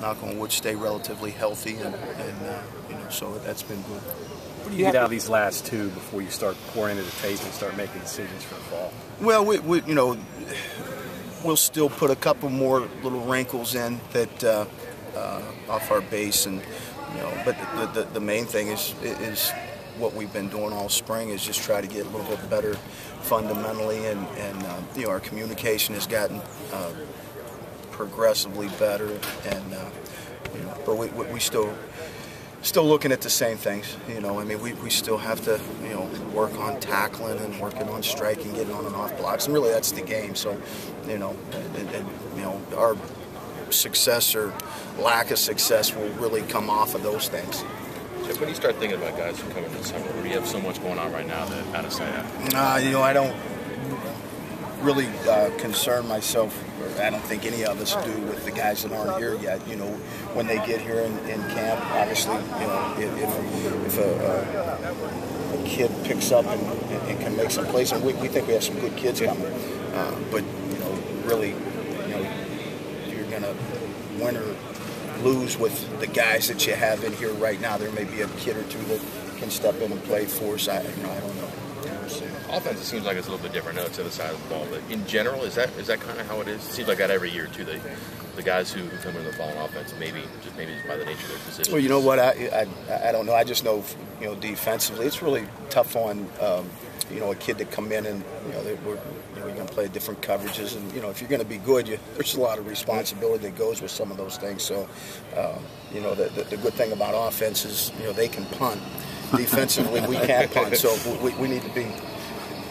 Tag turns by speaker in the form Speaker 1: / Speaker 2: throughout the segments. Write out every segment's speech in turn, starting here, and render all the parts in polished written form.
Speaker 1: knock on wood, stay relatively healthy, and you know, so that's been good.
Speaker 2: What do you get out of these last two before you start pouring into the tape and start making decisions for the fall?
Speaker 1: Well, we you know, we'll still put a couple more little wrinkles in that off our base, and you know, but the main thing is what we've been doing all spring is just try to get a little bit better fundamentally, and you know, our communication has gotten progressively better, and you know, but we still looking at the same things. You know, I mean, we still have to, you know, work on tackling and working on striking, getting on and off blocks, and really that's the game. So, you know, and you know, our success or lack of success will really come off of those things.
Speaker 3: Jeff, when you start thinking about guys who come in this summer, where you have so much going on right now that how to say that?
Speaker 1: You know, I don't really concern myself, or I don't think any of us do, with the guys that aren't here yet. You know, when they get here in camp, obviously, you know, if a kid picks up and can make some plays, and we think we have some good kids coming, but you know, really, you know, you're gonna win or lose with the guys that you have in here right now. There may be a kid or two that can step in and play for us. I don't know.
Speaker 3: Offense, it seems like it's a little bit different. I know it's the other side of the ball, but in general, is that kind of how it is? It seems like that every year too. The guys who come into the ball on offense, maybe just by the nature of their position.
Speaker 1: Well, you know what? I don't know. I just know, you know, defensively, it's really tough on you know, a kid to come in and, you know, you're going to play different coverages, and you know, if you're going to be good, there's a lot of responsibility that goes with some of those things. So, you know, the good thing about offense is, you know, they can punt. Defensively, we can't punt, so we need to be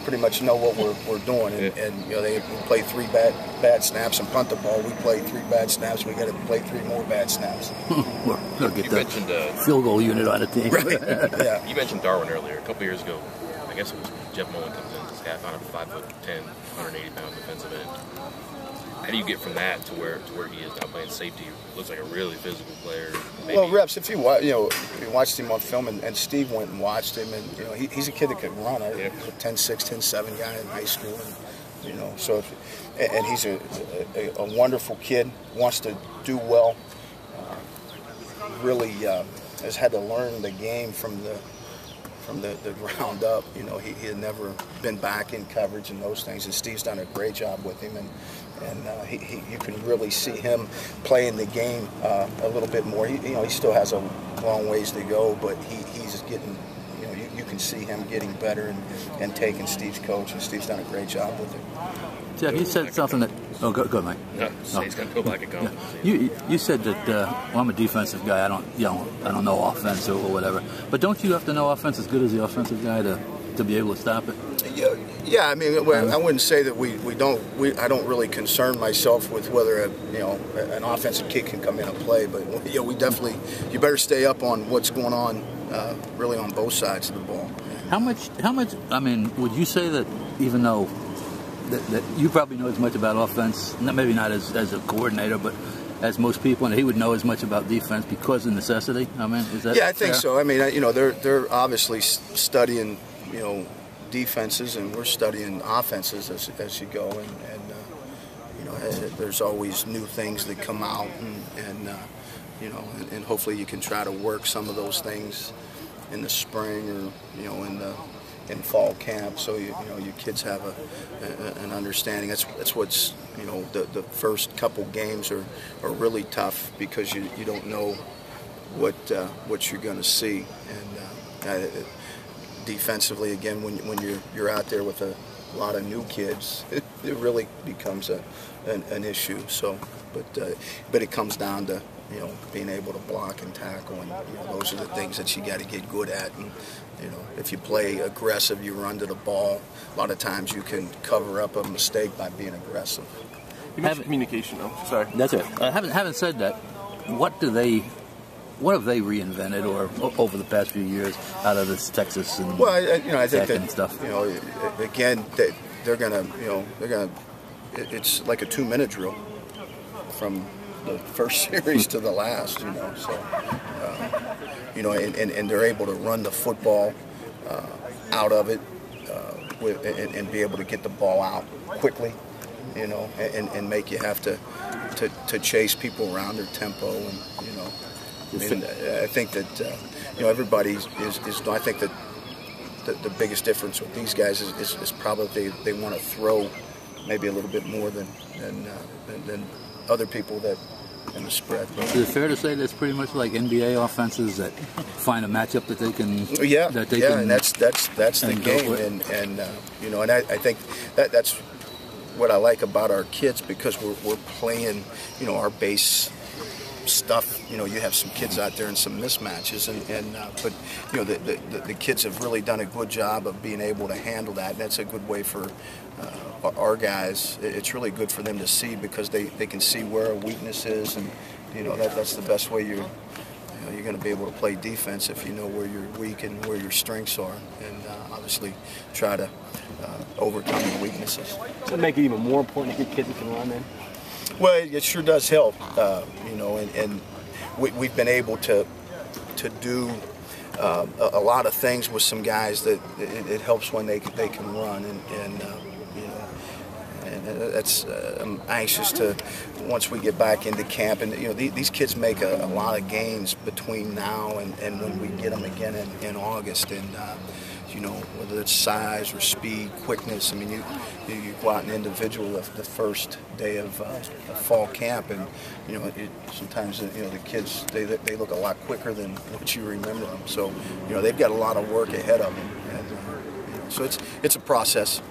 Speaker 1: pretty much know what we're doing, and you know, they play three bad snaps and punt the ball. We play three bad snaps. We got to play three more bad snaps.
Speaker 4: We'll get the field goal unit on the team.
Speaker 1: Right. Yeah.
Speaker 3: You mentioned Darwin earlier. A couple years ago, I guess it was Jeff Mullen comes in as half on a 5'10", 180-pound defensive end. How do you get from that to where he is now playing safety? Looks like a really physical player. Maybe.
Speaker 1: Well, reps. If you watched him on film, and Steve went and watched him, and you know, he's a kid that could run. A 10'6", 10'7" guy in high school, and you know, so and he's a wonderful kid. Wants to do well. Really has had to learn the game from the ground up. You know, he had never been back in coverage and those things, and Steve's done a great job with him, and you can really see him playing the game a little bit more. You know, he still has a long ways to go, but he's getting, you know, you can see him getting better and taking Steve's coach, and Steve's done a great job with him.
Speaker 4: Jeff, you said something that. Oh, go, Mike.
Speaker 3: No, he's going to go back and go.
Speaker 4: Yeah. You said that well, I'm a defensive guy. I don't know offense or whatever. But don't you have to know offense as good as the offensive guy to be able to stop it?
Speaker 1: Yeah. I mean, I wouldn't say that I don't really concern myself with whether an offensive kid can come in and play. But you know, we definitely, you better stay up on what's going on really on both sides of the ball.
Speaker 4: How much? I mean, would you say that even though that you probably know as much about offense, maybe not as a coordinator, but as most people, and he would know as much about defense because of necessity? I mean, is that?
Speaker 1: Yeah, I think so. I mean, you know, they're obviously studying, you know, defenses, and we're studying offenses as you go, and you know, there's always new things that come out, and you know, and hopefully you can try to work some of those things in the spring, or you know, in fall camp, so you know, your kids have an understanding. That's what's, you know, the first couple games are really tough, because you don't know what you're going to see, and defensively, again, when you're out there with a lot of new kids, it really becomes an issue. So, but it comes down to, you know, being able to block and tackle, and you know, those are the things that you got to get good at. And you know, if you play aggressive, you run to the ball, a lot of times you can cover up a mistake by being aggressive.
Speaker 5: You mentioned communication, though. Sorry.
Speaker 4: That's it. Having said that, what have they reinvented or over the past few years out of this Texas and
Speaker 1: you know, I think that
Speaker 4: stuff?
Speaker 1: You know, again, they're gonna it's like a 2-minute drill from the first series to the last, you know. So, you know, and they're able to run the football out of it and be able to get the ball out quickly, you know, and make you have to to chase people around their tempo, and I mean, I think that everybody is. I think that the biggest difference with these guys is probably they want to throw maybe a little bit more than other people that in the spread.
Speaker 4: Is it fair to say that's pretty much like NBA offenses that find a matchup that they can?
Speaker 1: Yeah,
Speaker 4: can,
Speaker 1: and that's the game, and I think that's what I like about our kids, because we're playing our base stuff. You have some kids out there in some mismatches, but the kids have really done a good job of being able to handle that, and that's a good way for our guys. It's really good for them to see, because they can see where a weakness is, and that's the best way you're going to be able to play defense, if you know where you're weak and where your strengths are, and obviously try to overcome the weaknesses.
Speaker 6: Does it make it even more important to get kids that can run then?
Speaker 1: Well, it sure does help, and we've been able to do a lot of things with some guys that it helps when they can run, and that's I'm anxious to, once we get back into camp, and these kids make a lot of gains between now and when we get them again in August, and whether it's size or speed, quickness. I mean, you go out and individual the first day of fall camp, and sometimes the kids they look a lot quicker than what you remember them. So they've got a lot of work ahead of them, and so it's a process.